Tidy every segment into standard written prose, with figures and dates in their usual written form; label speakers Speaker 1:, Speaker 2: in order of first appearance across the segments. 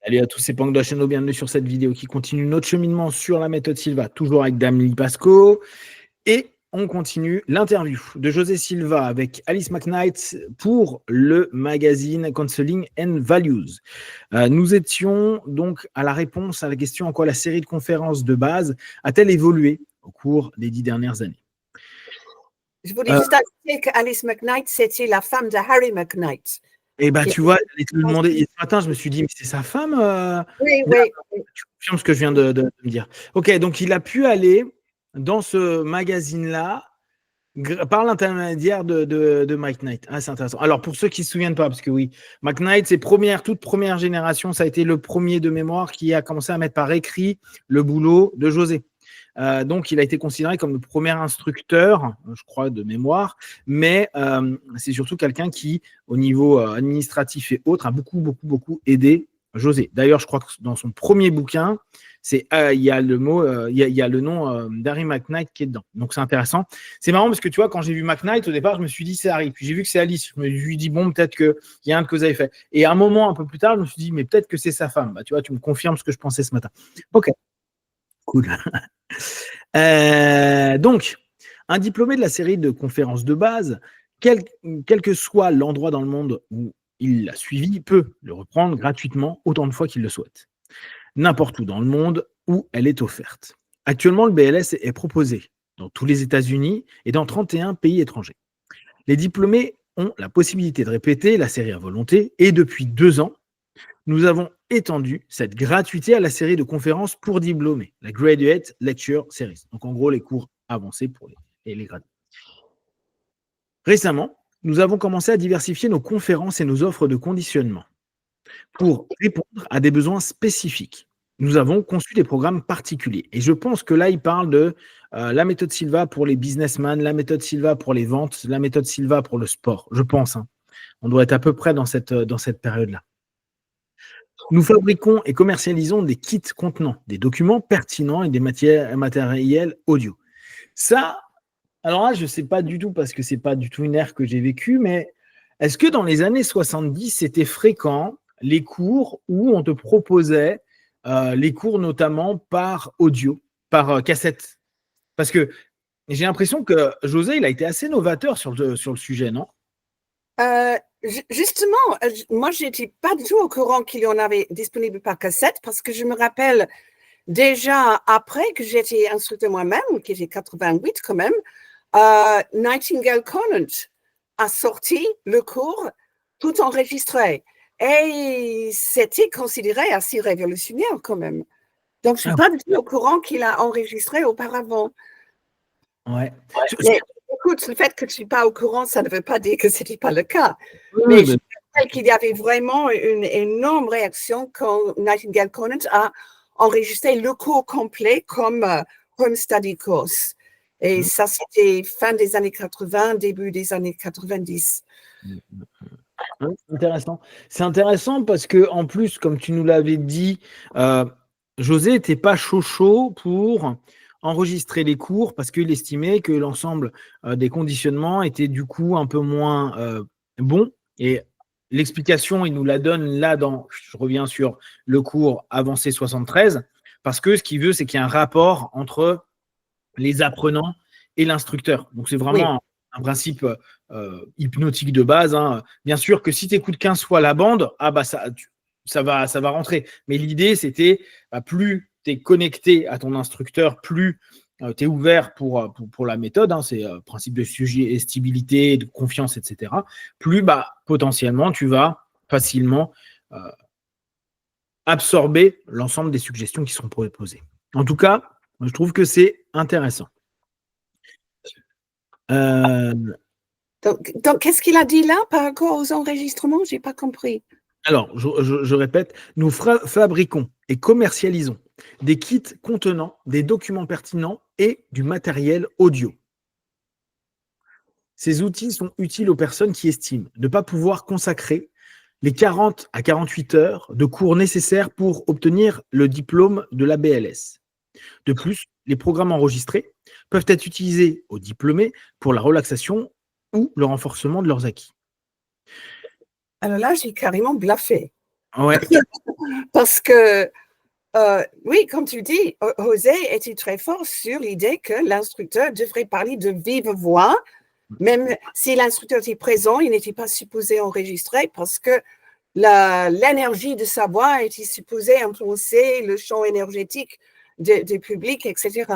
Speaker 1: Salut à tous, c'est Pang de la chaîne, bienvenue sur cette vidéo qui continue notre cheminement sur la méthode Silva, toujours avec Damien Pasco. Et on continue l'interview de José Silva avec Alice McKnight pour le magazine Counseling and Values. Nous étions donc à la réponse à la question en quoi la série de conférences de base a-t-elle évolué au cours des 10 dernières années.
Speaker 2: Je voulais juste ajouter qu'Alice McKnight, c'était la femme de Harry McKnight.
Speaker 1: Et bah, tu vois, j'allais te le demander. Et ce matin, je me suis dit, mais c'est sa femme
Speaker 2: Oui.
Speaker 1: Tu confirmes ce que je viens de me dire. Ok, donc il a pu aller dans ce magazine-là par l'intermédiaire de Mike Knight. Ah, c'est intéressant. Alors, pour ceux qui ne se souviennent pas, parce que oui, Mike Knight, c'est toute première génération, ça a été le premier de mémoire qui a commencé à mettre par écrit le boulot de José. Donc, il a été considéré comme le premier instructeur, je crois, de mémoire, mais c'est surtout quelqu'un qui, au niveau administratif et autres, a beaucoup aidé José. D'ailleurs, je crois que dans son premier bouquin, il y a le nom d'Harry McKnight qui est dedans. Donc, c'est intéressant. C'est marrant parce que tu vois, quand j'ai vu McKnight, au départ, je me suis dit c'est Harry. Puis j'ai vu que c'est Alice. Je me suis dit, bon, peut-être qu'il y a un que vous avez fait. Et à un moment, un peu plus tard, je me suis dit, mais peut-être que c'est sa femme. Bah, tu vois, tu me confirmes ce que je pensais ce matin. Ok. Cool. Donc, un diplômé de la série de conférences de base, quel que soit l'endroit dans le monde où il l'a suivi, peut le reprendre gratuitement autant de fois qu'il le souhaite. N'importe où dans le monde où elle est offerte. Actuellement, le BLS est proposé dans tous les États-Unis et dans 31 pays étrangers. Les diplômés ont la possibilité de répéter la série à volonté et depuis 2 ans, nous avons étendu cette gratuité à la série de conférences pour diplômés, la Graduate Lecture Series. Donc, en gros, les cours avancés pour les gradués. Récemment, nous avons commencé à diversifier nos conférences et nos offres de conditionnement pour répondre à des besoins spécifiques. Nous avons conçu des programmes particuliers. Et je pense que là, il parle de la méthode Silva pour les businessmen, la méthode Silva pour les ventes, la méthode Silva pour le sport. Je pense. On doit être à peu près dans cette période-là. Nous fabriquons et commercialisons des kits contenant des documents pertinents et des matériels audio. Ça, alors là, je ne sais pas du tout parce que ce n'est pas du tout une ère que j'ai vécue, mais est-ce que dans les années 70, c'était fréquent les cours où on te proposait les cours notamment par audio, par cassette? Parce que j'ai l'impression que José, il a été assez novateur sur le sujet, non?
Speaker 2: Justement, moi, je n'étais pas du tout au courant qu'il y en avait disponible par cassette parce que je me rappelle déjà après que j'étais instructeur moi-même, qui était 88 quand même, Nightingale Conant a sorti le cours tout enregistré. Et c'était considéré assez révolutionnaire quand même. Donc, je ne suis pas du tout au courant qu'il a enregistré auparavant.
Speaker 1: Ouais.
Speaker 2: Mais, écoute, le fait que tu ne suis pas au courant, ça ne veut pas dire que ce n'était pas le cas.
Speaker 1: Oui,
Speaker 2: mais je rappelle qu'il y avait vraiment une énorme réaction quand Nightingale Conant a enregistré le cours complet comme Home Study Course. Et ça, c'était fin des années 80, début des années 90.
Speaker 1: Intéressant. C'est intéressant parce que, en plus, comme tu nous l'avais dit, José n'était pas chaud pour enregistrer les cours parce qu'il estimait que l'ensemble des conditionnements était du coup un peu moins bon. Et l'explication, il nous la donne là je reviens sur le cours avancé 73, parce que ce qu'il veut, c'est qu'il y ait un rapport entre les apprenants et l'instructeur. Donc, c'est vraiment un principe hypnotique de base. Hein. Bien sûr que si tu écoutes 15 fois la bande, ça va rentrer. Mais l'idée, c'était plus tu es connecté à ton instructeur, plus tu es ouvert pour la méthode. Hein, c'est principe de suggestibilité, de confiance, etc. Plus potentiellement, tu vas facilement absorber l'ensemble des suggestions qui seront proposées. En tout cas, je trouve que c'est intéressant.
Speaker 2: Donc, qu'est-ce qu'il a dit là par rapport aux enregistrements? Je n'ai pas compris.
Speaker 1: Alors, je répète, nous fabriquons et commercialisons des kits contenant des documents pertinents et du matériel audio. Ces outils sont utiles aux personnes qui estiment ne pas pouvoir consacrer les 40 à 48 heures de cours nécessaires pour obtenir le diplôme de la BLS. De plus, les programmes enregistrés peuvent être utilisés aux diplômés pour la relaxation ou le renforcement de leurs acquis.
Speaker 2: Alors là, j'ai carrément bluffé.
Speaker 1: Ouais.
Speaker 2: Parce que, oui, comme tu dis, José était très fort sur l'idée que l'instructeur devrait parler de vive voix. Même si l'instructeur était présent, il n'était pas supposé enregistrer parce que l'énergie de sa voix était supposée influencer le champ énergétique du public, etc.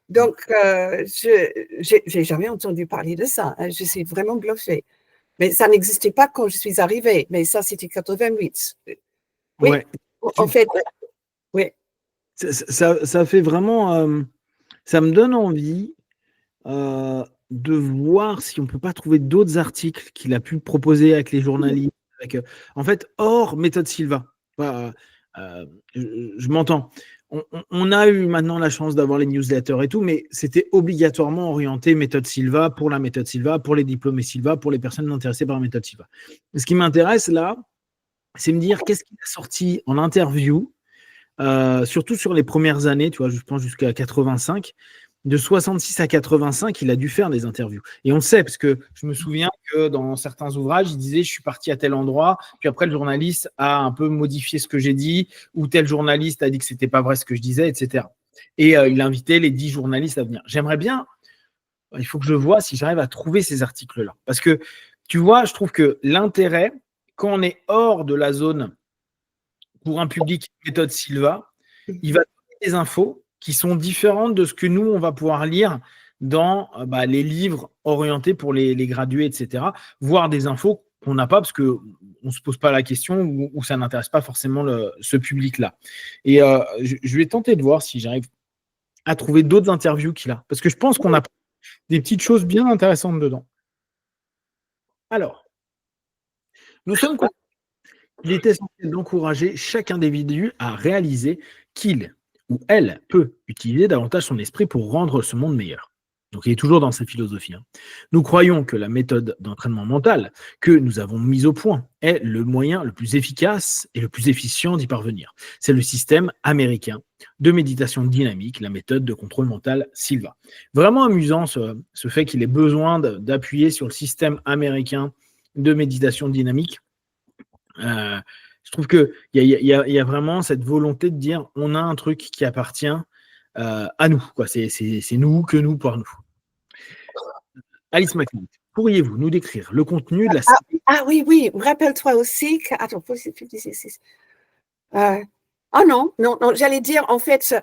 Speaker 2: Donc, je n'ai jamais entendu parler de ça. Hein. Je suis vraiment bluffée. Mais ça n'existait pas quand je suis arrivée. Mais ça, c'était 88. Oui,
Speaker 1: Ouais.
Speaker 2: en fait, oui.
Speaker 1: Ça fait vraiment. Ça me donne envie de voir si on peut pas trouver d'autres articles qu'il a pu proposer avec les journalistes. En fait, hors méthode Silva. Je m'entends. On a eu maintenant la chance d'avoir les newsletters et tout, mais c'était obligatoirement orienté méthode Silva, pour la méthode Silva, pour les diplômés Silva, pour les personnes intéressées par la méthode Silva. Ce qui m'intéresse là, c'est me dire qu'est-ce qu'il a sorti en interview, surtout sur les premières années, tu vois, je pense jusqu'à 85. De 66 à 85, il a dû faire des interviews. Et on le sait, parce que je me souviens que dans certains ouvrages, il disait « je suis parti à tel endroit », puis après le journaliste a un peu modifié ce que j'ai dit, ou tel journaliste a dit que c'était pas vrai ce que je disais, etc. Et il invitait les 10 journalistes à venir. J'aimerais bien, il faut que je vois si j'arrive à trouver ces articles-là. Parce que, tu vois, je trouve que l'intérêt, quand on est hors de la zone pour un public méthode Silva, il va donner des infos qui sont différentes de ce que nous, on va pouvoir lire dans les livres orientés pour les gradués, etc. Voir des infos qu'on n'a pas parce qu'on ne se pose pas la question ou ça n'intéresse pas forcément ce public-là. Et je vais tenter de voir si j'arrive à trouver d'autres interviews qu'il a. Parce que je pense qu'on a des petites choses bien intéressantes dedans. Alors, nous sommes convaincus qu'il est essentiel d'encourager chaque individu à réaliser qu'il ou elle peut utiliser davantage son esprit pour rendre ce monde meilleur. Donc il est toujours dans sa philosophie. Nous croyons que la méthode d'entraînement mental que nous avons mise au point est le moyen le plus efficace et le plus efficient d'y parvenir. C'est le système américain de méditation dynamique, la méthode de contrôle mental Silva. Vraiment amusant ce fait qu'il ait besoin d'appuyer sur le système américain de méditation dynamique. Je trouve qu'il y a vraiment cette volonté de dire on a un truc qui appartient à nous. Quoi. C'est nous que nous pour nous. Alice McNeil, pourriez-vous nous décrire le contenu de la série?
Speaker 2: Oui, rappelle-toi aussi que... Attends, non, j'allais dire, en fait,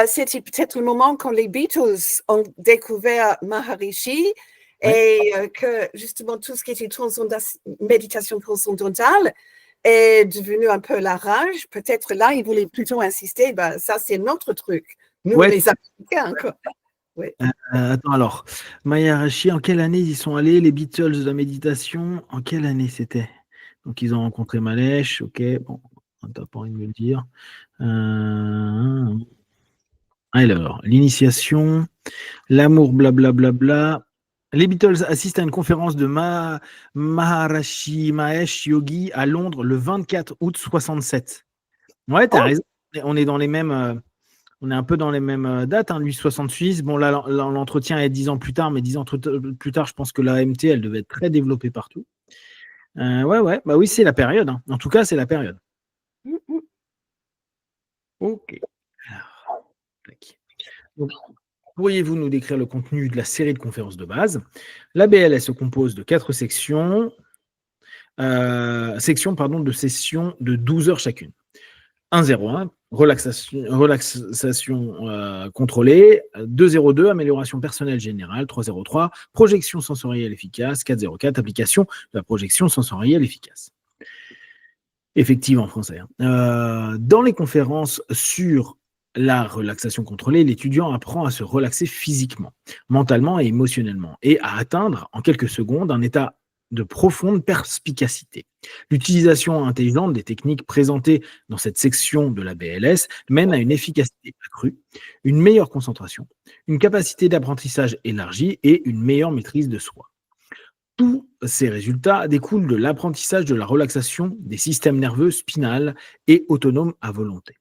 Speaker 2: c'était peut-être le moment quand les Beatles ont découvert Maharishi et que justement tout ce qui était méditation transcendantale est devenu un peu la rage. Peut-être là, ils voulaient plutôt insister, ça c'est notre truc, nous les Américains. Quoi. Ouais.
Speaker 1: Attends, alors, Maharishi, en quelle année ils y sont allés, les Beatles de la méditation? En quelle année c'était? Donc, ils ont rencontré Malesh, ok, bon, t'as pas envie de me le dire. Alors, l'initiation, l'amour, blablabla. Les Beatles assistent à une conférence de Maharishi Mahesh Yogi à Londres le 24 août 67. Ouais, t'as raison. On est dans les mêmes... on est un peu dans les mêmes dates, lui 66. Bon, là, l'entretien est 10 ans plus tard, mais 10 ans plus tard, je pense que la AMT, elle devait être très développée partout. Ouais, bah oui, c'est la période. En tout cas, c'est la période. Ok. Alors, donc, pourriez-vous nous décrire le contenu de la série de conférences de base? La BLS se compose de 4 sections, de sessions de 12 heures chacune. 1.01, relaxation contrôlée. 2.02, amélioration personnelle générale. 3.03, projection sensorielle efficace. 4.04, application de la projection sensorielle efficace. Effective en français. Dans les conférences sur la relaxation contrôlée, l'étudiant apprend à se relaxer physiquement, mentalement et émotionnellement, et à atteindre en quelques secondes un état de profonde perspicacité. L'utilisation intelligente des techniques présentées dans cette section de la BLS mène à une efficacité accrue, une meilleure concentration, une capacité d'apprentissage élargie et une meilleure maîtrise de soi. Tous ces résultats découlent de l'apprentissage de la relaxation des systèmes nerveux spinal et autonomes à volonté.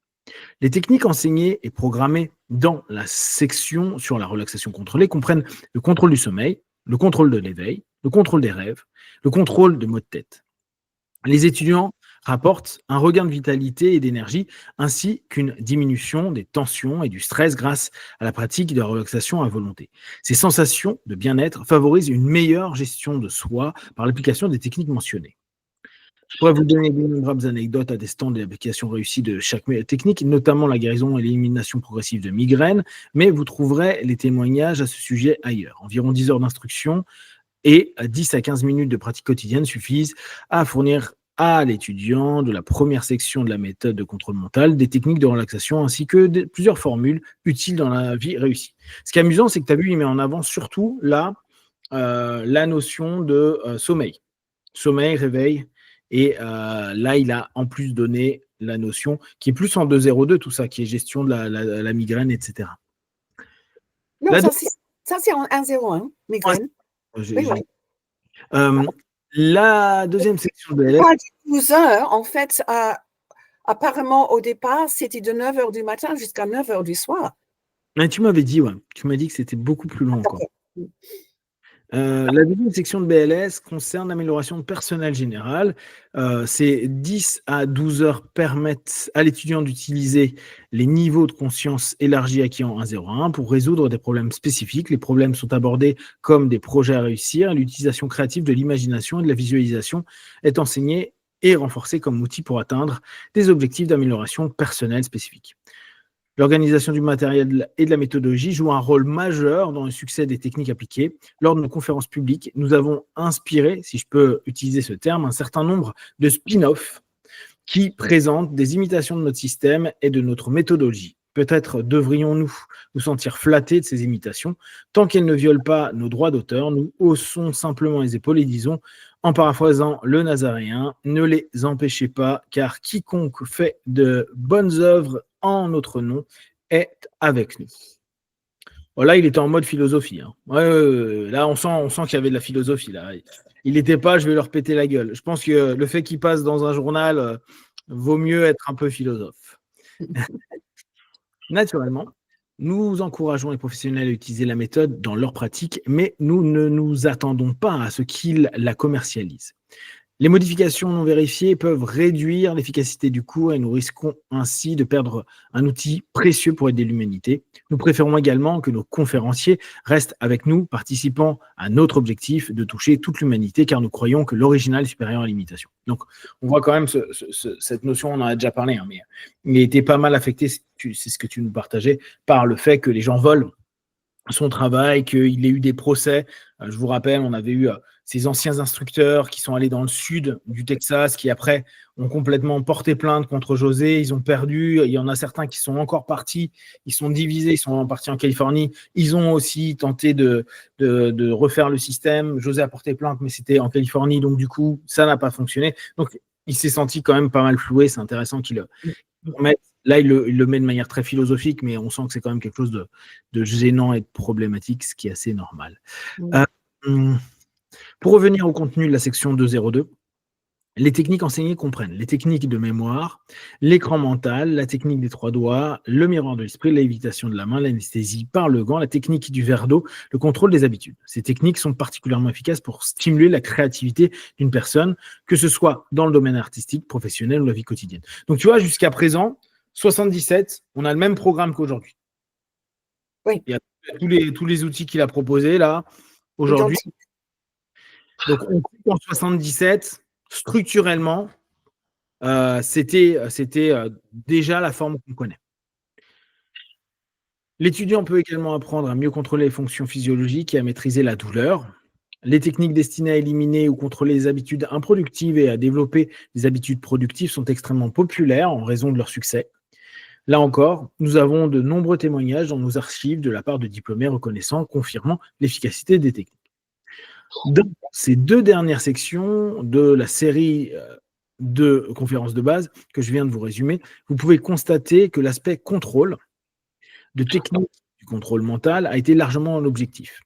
Speaker 1: Les techniques enseignées et programmées dans la section sur la relaxation contrôlée comprennent le contrôle du sommeil, le contrôle de l'éveil, le contrôle des rêves, le contrôle de maux de tête. Les étudiants rapportent un regain de vitalité et d'énergie, ainsi qu'une diminution des tensions et du stress grâce à la pratique de la relaxation à volonté. Ces sensations de bien-être favorisent une meilleure gestion de soi par l'application des techniques mentionnées. Je pourrais vous donner d'innombrables anecdotes attestant de l'application réussie de chaque technique, notamment la guérison et l'élimination progressive de migraines, mais vous trouverez les témoignages à ce sujet ailleurs. Environ 10 heures d'instruction et 10 à 15 minutes de pratique quotidienne suffisent à fournir à l'étudiant de la première section de la méthode de contrôle mental des techniques de relaxation ainsi que plusieurs formules utiles dans la vie réussie. Ce qui est amusant, c'est que tu as vu, il met en avant surtout là la notion de sommeil. Sommeil, réveil. Et là, il a en plus donné la notion qui est plus en 2.02, tout ça, qui est gestion de la migraine, etc.
Speaker 2: Non, ça c'est en 1.01, migraine. Oui.
Speaker 1: La deuxième section de LS.
Speaker 2: 12 heures, en fait, apparemment, au départ, c'était de 9h du matin jusqu'à 9h du soir.
Speaker 1: Mais tu m'avais dit, tu m'as dit que c'était beaucoup plus long encore. La deuxième section de BLS concerne l'amélioration personnelle générale. Ces 10 à 12 heures permettent à l'étudiant d'utiliser les niveaux de conscience élargis acquis en 1.01 pour résoudre des problèmes spécifiques. Les problèmes sont abordés comme des projets à réussir. L'utilisation créative de l'imagination et de la visualisation est enseignée et renforcée comme outil pour atteindre des objectifs d'amélioration personnelle spécifiques. L'organisation du matériel et de la méthodologie joue un rôle majeur dans le succès des techniques appliquées. Lors de nos conférences publiques, nous avons inspiré, si je peux utiliser ce terme, un certain nombre de spin-offs qui présentent des imitations de notre système et de notre méthodologie. Peut-être devrions-nous nous sentir flattés de ces imitations. Tant qu'elles ne violent pas nos droits d'auteur, nous haussons simplement les épaules et disons, en paraphrasant le Nazaréen, ne les empêchez pas, car quiconque fait de bonnes œuvres en notre nom est avec nous. Bon, là, il était en mode philosophie. Là, on sent qu'il y avait de la philosophie. Là. Il n'était pas, je vais leur péter la gueule. Je pense que le fait qu'il passe dans un journal vaut mieux être un peu philosophe. Naturellement, nous encourageons les professionnels à utiliser la méthode dans leur pratique, mais nous ne nous attendons pas à ce qu'ils la commercialisent. Les modifications non vérifiées peuvent réduire l'efficacité du cours et nous risquons ainsi de perdre un outil précieux pour aider l'humanité. Nous préférons également que nos conférenciers restent avec nous, participant à notre objectif de toucher toute l'humanité, car nous croyons que l'original est supérieur à l'imitation. Donc, on voit quand même cette notion, on en a déjà parlé, mais il a été pas mal affecté, c'est ce que tu nous partageais, par le fait que les gens volent son travail, qu'il ait eu des procès. Je vous rappelle, on avait eu ces anciens instructeurs qui sont allés dans le sud du Texas, qui après ont complètement porté plainte contre José, ils ont perdu, il y en a certains qui sont encore partis, ils sont divisés, ils sont partis en Californie, ils ont aussi tenté de refaire le système, José a porté plainte, mais c'était en Californie, donc du coup, ça n'a pas fonctionné. Donc, il s'est senti quand même pas mal floué, c'est intéressant qu'il remette. Là, il le met de manière très philosophique, mais on sent que c'est quand même quelque chose de gênant et de problématique, ce qui est assez normal. Pour revenir au contenu de la section 2.02, les techniques enseignées comprennent les techniques de mémoire, l'écran mental, la technique des 3 doigts, le miroir de l'esprit, la lévitation de la main, l'anesthésie par le gant, la technique du verre d'eau, le contrôle des habitudes. Ces techniques sont particulièrement efficaces pour stimuler la créativité d'une personne, que ce soit dans le domaine artistique, professionnel ou la vie quotidienne. Donc tu vois, jusqu'à présent, 77, on a le même programme qu'aujourd'hui.
Speaker 2: Oui.
Speaker 1: Il y a tous les outils qu'il a proposés là, aujourd'hui. Donc, on coupe en 77, structurellement, c'était déjà la forme qu'on connaît. L'étudiant peut également apprendre à mieux contrôler les fonctions physiologiques et à maîtriser la douleur. Les techniques destinées à éliminer ou contrôler les habitudes improductives et à développer des habitudes productives sont extrêmement populaires en raison de leur succès. Là encore, nous avons de nombreux témoignages dans nos archives de la part de diplômés reconnaissants, confirmant l'efficacité des techniques. Dans ces 2 dernières sections de la série de conférences de base que je viens de vous résumer, vous pouvez constater que l'aspect contrôle de technique du contrôle mental a été largement objectif.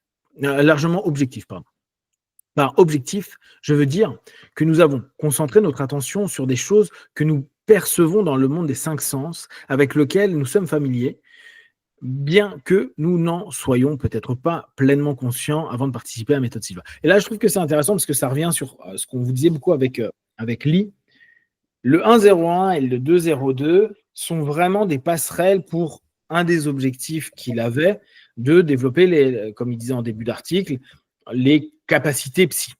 Speaker 1: Par objectif, je veux dire que nous avons concentré notre attention sur des choses que nous percevons dans le monde des 5 sens, avec lequel nous sommes familiers, bien que nous n'en soyons peut-être pas pleinement conscients avant de participer à la méthode Silva. Et là, je trouve que c'est intéressant parce que ça revient sur ce qu'on vous disait beaucoup avec Lee. Le 1,01 et le 2,02 sont vraiment des passerelles pour un des objectifs qu'il avait de développer, comme il disait en début d'article, les capacités psy.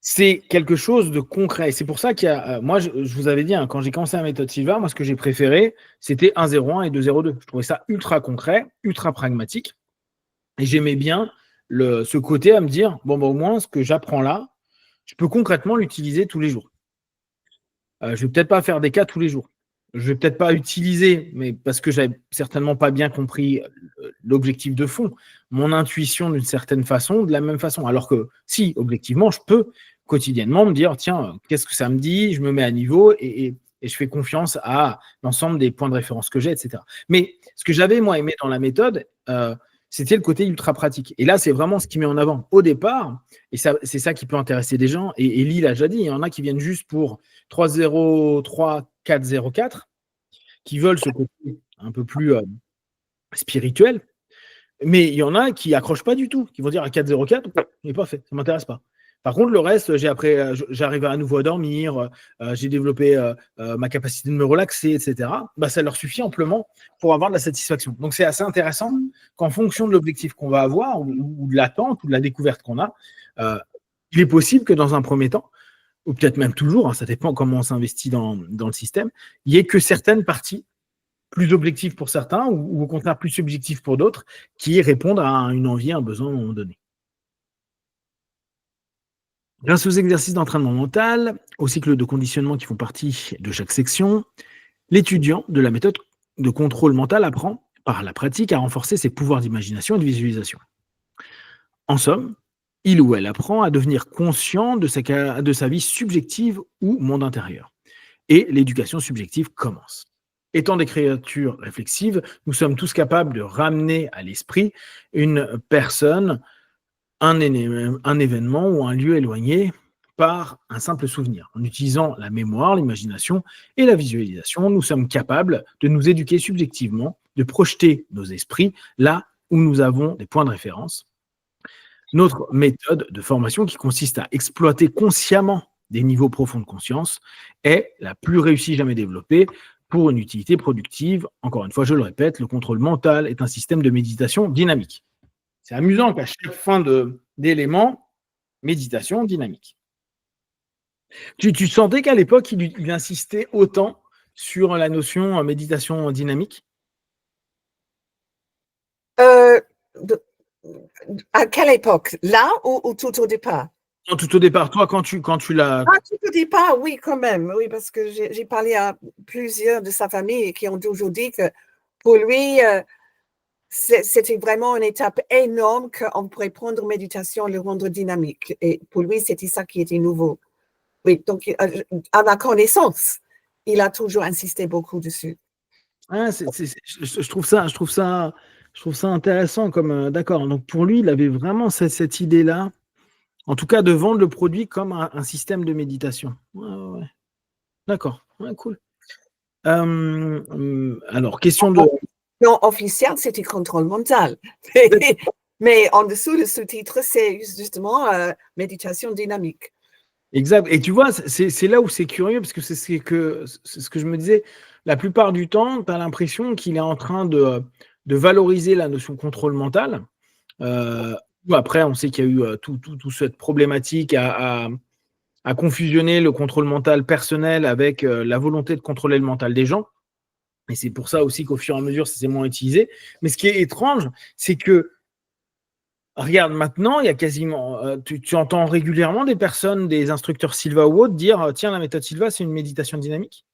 Speaker 1: C'est quelque chose de concret. C'est pour ça qu'il y a. Moi, je vous avais dit, quand j'ai commencé la méthode Silva, moi, ce que j'ai préféré, c'était 1,01 et 2,02. Je trouvais ça ultra concret, ultra pragmatique. Et j'aimais bien ce côté à me dire, bon, au moins, ce que j'apprends là, je peux concrètement l'utiliser tous les jours. Je ne vais peut-être pas faire des cas tous les jours. Je ne vais peut-être pas utiliser, mais parce que je n'avais certainement pas bien compris l'objectif de fond, mon intuition d'une certaine façon, de la même façon. Alors que si, objectivement, je peux quotidiennement me dire, tiens, qu'est-ce que ça me dit? Je me mets à niveau et je fais confiance à l'ensemble des points de référence que j'ai, etc. Mais ce que j'avais, moi, aimé dans la méthode, c'était le côté ultra pratique. Et là, c'est vraiment ce qui met en avant au départ. Et c'est ça qui peut intéresser des gens. Et Elie l'a déjà dit, il y en a qui viennent juste pour 3,03, 4,04, qui veulent ce côté un peu plus spirituel. Mais il y en a qui n'accrochent pas du tout, qui vont dire à 4,04, il n'est pas fait, ça ne m'intéresse pas. Par contre, le reste, j'arrive à nouveau à dormir, j'ai développé ma capacité de me relaxer, etc. Ça leur suffit amplement pour avoir de la satisfaction. Donc, c'est assez intéressant qu'en fonction de l'objectif qu'on va avoir, ou de l'attente, ou de la découverte qu'on a, il est possible que dans un premier temps, ou peut-être même toujours, ça dépend comment on s'investit dans le système, il n'y ait que certaines parties plus objectives pour certains, ou au contraire plus subjectives pour d'autres, qui répondent à une envie, un besoin à un moment donné. Grâce aux exercices d'entraînement mental, aux cycles de conditionnement qui font partie de chaque section, l'étudiant de la méthode de contrôle mental apprend, par la pratique, à renforcer ses pouvoirs d'imagination et de visualisation. En somme, il ou elle apprend à devenir conscient de sa vie subjective ou monde intérieur. Et l'éducation subjective commence. Étant des créatures réflexives, nous sommes tous capables de ramener à l'esprit une personne, un événement ou un lieu éloigné par un simple souvenir. En utilisant la mémoire, l'imagination et la visualisation, nous sommes capables de nous éduquer subjectivement, de projeter nos esprits là où nous avons des points de référence. Notre méthode de formation, qui consiste à exploiter consciemment des niveaux profonds de conscience, est la plus réussie jamais développée pour une utilité productive. Encore une fois, je le répète, le contrôle mental est un système de méditation dynamique. C'est amusant qu'à chaque fin d'élément, méditation dynamique. Tu sentais qu'à l'époque, il insistait autant sur la notion méditation dynamique?
Speaker 2: À quelle époque? Là ou tout au départ?
Speaker 1: Non, tout au départ. Toi, quand tu l'as...
Speaker 2: Tout au départ, oui, quand même. Oui, parce que j'ai parlé à plusieurs de sa famille qui ont toujours dit que pour lui, c'était vraiment une étape énorme qu'on pourrait prendre méditation et le rendre dynamique. Et pour lui, c'était ça qui était nouveau. Oui, donc, à ma connaissance, il a toujours insisté beaucoup dessus.
Speaker 1: Ah, je trouve ça intéressant comme d'accord. Donc pour lui, il avait vraiment cette idée-là, en tout cas de vendre le produit comme un système de méditation. Ouais. D'accord, ouais, cool. Alors, question de...
Speaker 2: Non, officiel, c'était contrôle mental. Mais en dessous, le sous-titre, c'est justement méditation dynamique.
Speaker 1: Exact. Et tu vois, c'est là où c'est curieux, parce que c'est ce que je me disais. La plupart du temps, tu as l'impression qu'il est en train de valoriser la notion contrôle mental. Après, on sait qu'il y a eu toute cette problématique à confusionner le contrôle mental personnel avec la volonté de contrôler le mental des gens. Et c'est pour ça aussi qu'au fur et à mesure, ça s'est moins utilisé. Mais ce qui est étrange, c'est que, regarde, maintenant, il y a quasiment, tu entends régulièrement des personnes, des instructeurs Silva ou autres, dire tiens, la méthode Silva, c'est une méditation dynamique.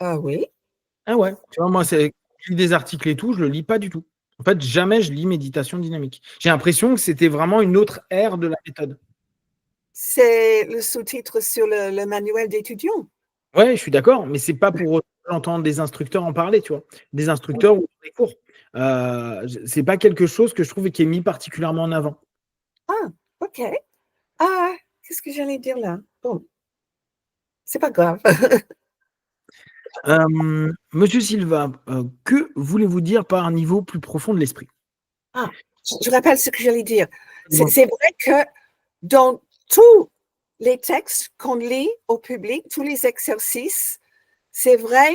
Speaker 2: Ah oui.
Speaker 1: Ah ouais. Tu vois, moi, je lis des articles et tout, je le lis pas du tout. En fait, jamais je lis méditation dynamique. J'ai l'impression que c'était vraiment une autre ère de la méthode.
Speaker 2: C'est le sous-titre sur le manuel d'étudiants.
Speaker 1: Ouais, je suis d'accord, mais c'est pas pour entendre des instructeurs en parler, tu vois. Des instructeurs ou des cours. C'est pas quelque chose que je trouve qui est mis particulièrement en avant.
Speaker 2: Ah, ok. Ah, qu'est-ce que j'allais dire là? Bon, c'est pas grave.
Speaker 1: Monsieur Silva, que voulez-vous dire par un niveau plus profond de l'esprit?
Speaker 2: Ah, je rappelle ce que j'allais dire. C'est vrai que dans tout les textes qu'on lit au public, tous les exercices, c'est vrai,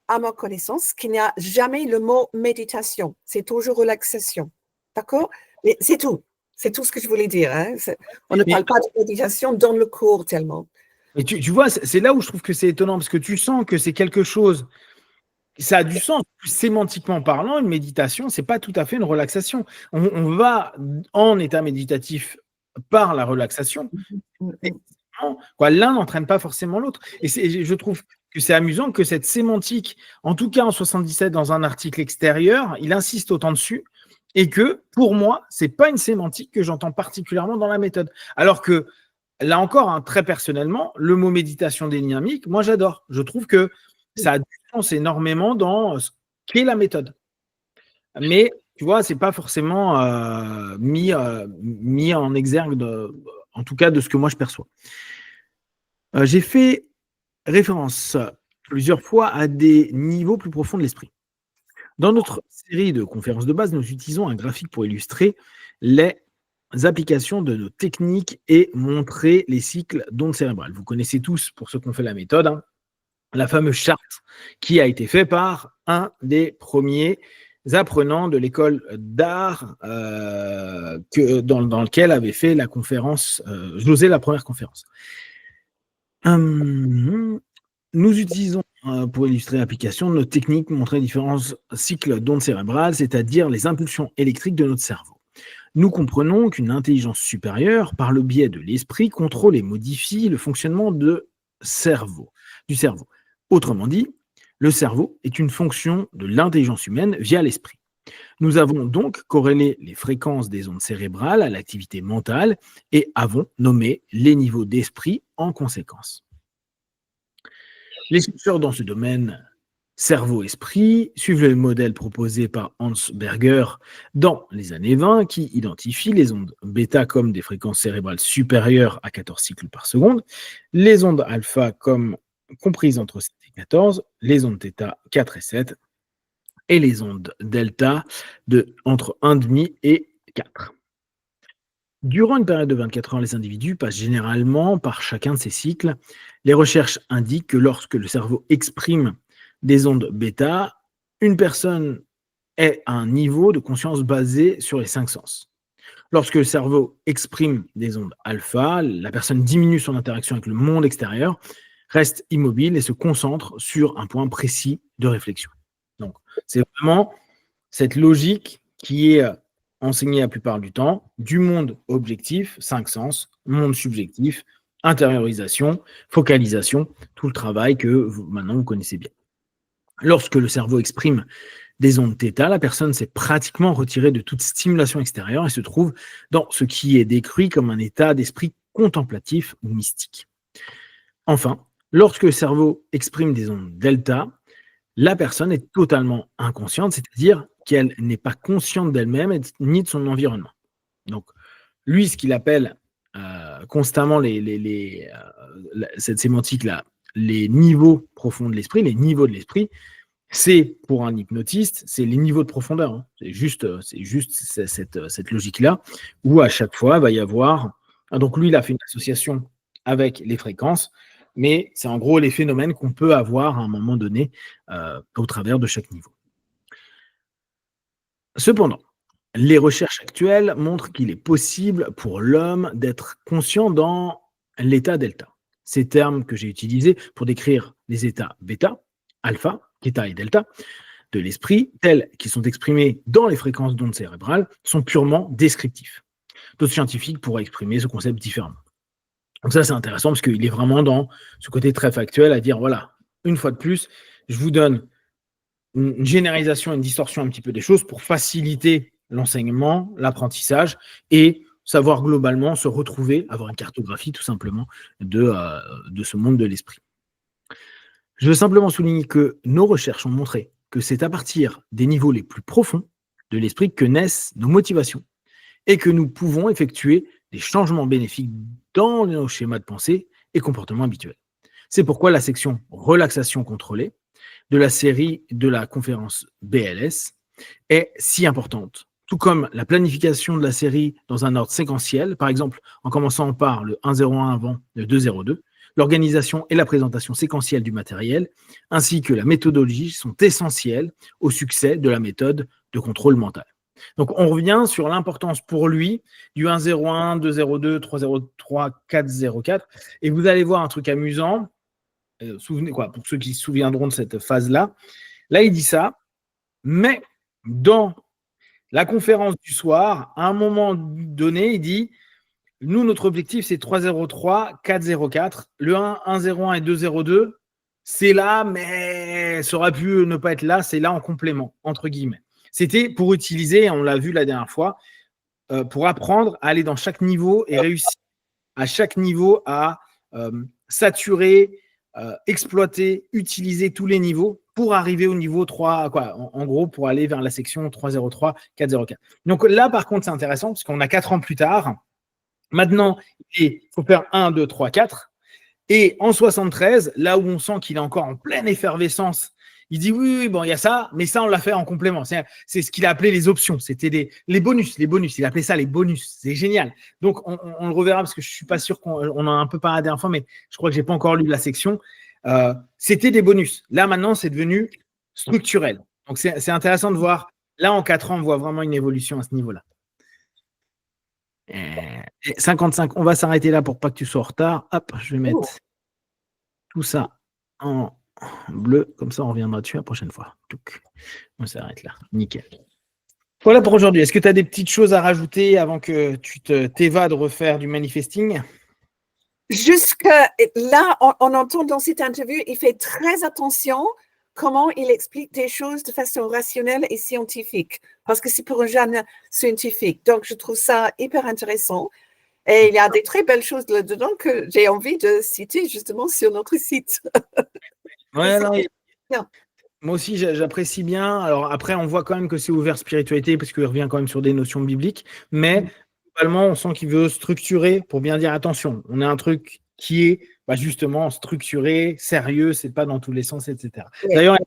Speaker 2: à ma connaissance, qu'il n'y a jamais le mot méditation. C'est toujours relaxation. D'accord? Mais c'est tout. C'est tout ce que je voulais dire. Hein? On ne parle pas de méditation dans le cours tellement.
Speaker 1: Mais tu vois, c'est là où je trouve que c'est étonnant, parce que tu sens que c'est quelque chose, ça a du sens. Sémantiquement parlant, une méditation, c'est pas tout à fait une relaxation. On va en état méditatif par la relaxation. L'un n'entraîne pas forcément l'autre. Et je trouve que c'est amusant que cette sémantique, en tout cas en 77, dans un article extérieur, il insiste autant dessus, et que, pour moi, c'est pas une sémantique que j'entends particulièrement dans la méthode. Alors que, là encore, hein, très personnellement, le mot méditation dynamique, moi j'adore. Je trouve que ça a du sens énormément dans ce qu'est la méthode. Mais, tu vois, c'est pas forcément mis en exergue, en tout cas de ce que moi je perçois. J'ai fait référence plusieurs fois à des niveaux plus profonds de l'esprit. Dans notre série de conférences de base, nous utilisons un graphique pour illustrer les applications de nos techniques et montrer les cycles d'ondes cérébrales. Vous connaissez tous, pour ceux qui ont fait la méthode, hein, la fameuse charte qui a été faite par un des premiers apprenants de l'école d'art dans lequel avait fait la conférence, José, la première conférence. Nous utilisons pour illustrer l'application nos techniques, montrer différents cycles d'ondes cérébrales, c'est-à-dire les impulsions électriques de notre cerveau. Nous comprenons qu'une intelligence supérieure, par le biais de l'esprit, contrôle et modifie le fonctionnement du cerveau. Autrement dit, le cerveau est une fonction de l'intelligence humaine via l'esprit. Nous avons donc corrélé les fréquences des ondes cérébrales à l'activité mentale et avons nommé les niveaux d'esprit en conséquence. Les chercheurs dans ce domaine cerveau-esprit suivent le modèle proposé par Hans Berger dans les années 20 qui identifie les ondes bêta comme des fréquences cérébrales supérieures à 14 cycles par seconde, les ondes alpha comme comprises entre 7 et 14, les ondes θ 4 et 7, et les ondes delta entre 1,5 et 4. Durant une période de 24 heures, les individus passent généralement par chacun de ces cycles. Les recherches indiquent que lorsque le cerveau exprime des ondes bêta, une personne est à un niveau de conscience basé sur les 5 sens. Lorsque le cerveau exprime des ondes alpha, la personne diminue son interaction avec le monde extérieur, reste immobile et se concentre sur un point précis de réflexion. Donc, c'est vraiment cette logique qui est enseignée la plupart du temps, du monde objectif, 5 sens, monde subjectif, intériorisation, focalisation, tout le travail que maintenant vous connaissez bien. Lorsque le cerveau exprime des ondes θ, la personne s'est pratiquement retirée de toute stimulation extérieure et se trouve dans ce qui est décrit comme un état d'esprit contemplatif ou mystique. Enfin, lorsque le cerveau exprime des ondes delta, la personne est totalement inconsciente, c'est-à-dire qu'elle n'est pas consciente d'elle-même ni de son environnement. Donc, lui, ce qu'il appelle constamment cette sémantique-là, les niveaux profonds de l'esprit, les niveaux de l'esprit, c'est pour un hypnotiste, c'est les niveaux de profondeur. Hein. C'est juste cette logique-là, où à chaque fois, il va y avoir... Donc lui, il a fait une association avec les fréquences, mais c'est en gros les phénomènes qu'on peut avoir à un moment donné au travers de chaque niveau. Cependant, les recherches actuelles montrent qu'il est possible pour l'homme d'être conscient dans l'état delta. Ces termes que j'ai utilisés pour décrire les états bêta, alpha, θ et delta de l'esprit, tels qu'ils sont exprimés dans les fréquences d'ondes cérébrales, sont purement descriptifs. D'autres scientifiques pourraient exprimer ce concept différemment. Donc ça, c'est intéressant parce qu'il est vraiment dans ce côté très factuel à dire, voilà, une fois de plus, je vous donne une généralisation, une distorsion un petit peu des choses pour faciliter l'enseignement, l'apprentissage et savoir globalement se retrouver, avoir une cartographie tout simplement de ce monde de l'esprit. Je veux simplement souligner que nos recherches ont montré que c'est à partir des niveaux les plus profonds de l'esprit que naissent nos motivations et que nous pouvons effectuer des changements bénéfiques dans nos schémas de pensée et comportements habituels. C'est pourquoi la section relaxation contrôlée de la série de la conférence BLS est si importante tout comme la planification de la série dans un ordre séquentiel, par exemple en commençant par le 1-0-1 avant le 2-0-2, l'organisation et la présentation séquentielle du matériel, ainsi que la méthodologie sont essentielles au succès de la méthode de contrôle mental. Donc, on revient sur l'importance pour lui du 1-0-1, 2-0-2, 3-0-3, 4-0-4. Et vous allez voir un truc amusant. Souvenez, quoi, pour ceux qui se souviendront de cette phase-là. Là, il dit ça. Mais dans la conférence du soir, à un moment donné, il dit nous, notre objectif, c'est 3-0-3, 4-0-4. Le 1, 1-0-1 et 2-0-2, c'est là, mais ça aurait pu ne pas être là. C'est là en complément, entre guillemets. C'était pour utiliser, on l'a vu la dernière fois, pour apprendre à aller dans chaque niveau et réussir à chaque niveau à saturer, exploiter, utiliser tous les niveaux pour arriver au niveau 3, quoi, en gros, pour aller vers la section 3-0-3, 4-0-4. Donc là, par contre, c'est intéressant parce qu'on a 4 ans plus tard. Maintenant, il faut faire 1, 2, 3, 4. Et en 73, là où on sent qu'il est encore en pleine effervescence, il dit oui, bon, il y a ça, mais ça, on l'a fait en complément. C'est ce qu'il a appelé les options. C'était les bonus. Il appelait ça les bonus. C'est génial. Donc, on le reverra parce que je ne suis pas sûr qu'on en a un peu parlé la dernière fois, mais je crois que je n'ai pas encore lu la section. C'était des bonus. Là, maintenant, c'est devenu structurel. Donc, c'est intéressant de voir. Là, en 4 ans, on voit vraiment une évolution à ce niveau-là. 55, on va s'arrêter là pour pas que tu sois en retard. Hop, je vais mettre tout ça en bleu, comme ça on reviendra dessus la prochaine fois. On s'arrête là, nickel. Voilà pour aujourd'hui. Est-ce que tu as des petites choses à rajouter avant que tu t'évades refaire du manifesting?
Speaker 2: Jusque là, on entend dans cette interview, il fait très attention comment il explique des choses de façon rationnelle et scientifique, parce que c'est pour un jeune scientifique. Donc, je trouve ça hyper intéressant. Et il y a des très belles choses là-dedans que j'ai envie de citer justement sur notre site.
Speaker 1: Ouais, non, moi aussi, j'apprécie bien. Alors après, on voit quand même que c'est ouvert spiritualité parce qu'il revient quand même sur des notions bibliques, mais globalement, on sent qu'il veut structurer pour bien dire attention. On a un truc qui est justement structuré, sérieux, c'est pas dans tous les sens, etc. Ouais. D'ailleurs,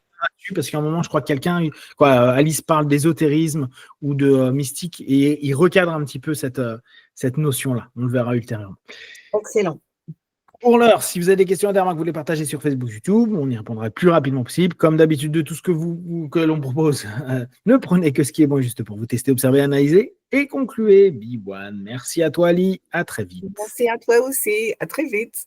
Speaker 1: parce qu'à un moment, je crois que Alice parle d'ésotérisme ou de mystique et il recadre un petit peu cette notion-là. On le verra ultérieurement.
Speaker 2: Excellent.
Speaker 1: Pour l'heure, si vous avez des questions à que vous voulez partager sur Facebook, YouTube, on y répondra le plus rapidement possible. Comme d'habitude, de tout ce que l'on propose, ne prenez que ce qui est bon juste pour vous tester, observer, analyser et concluez. Biwan. Merci à toi, Ali. À très vite.
Speaker 2: Merci à toi aussi. À très vite.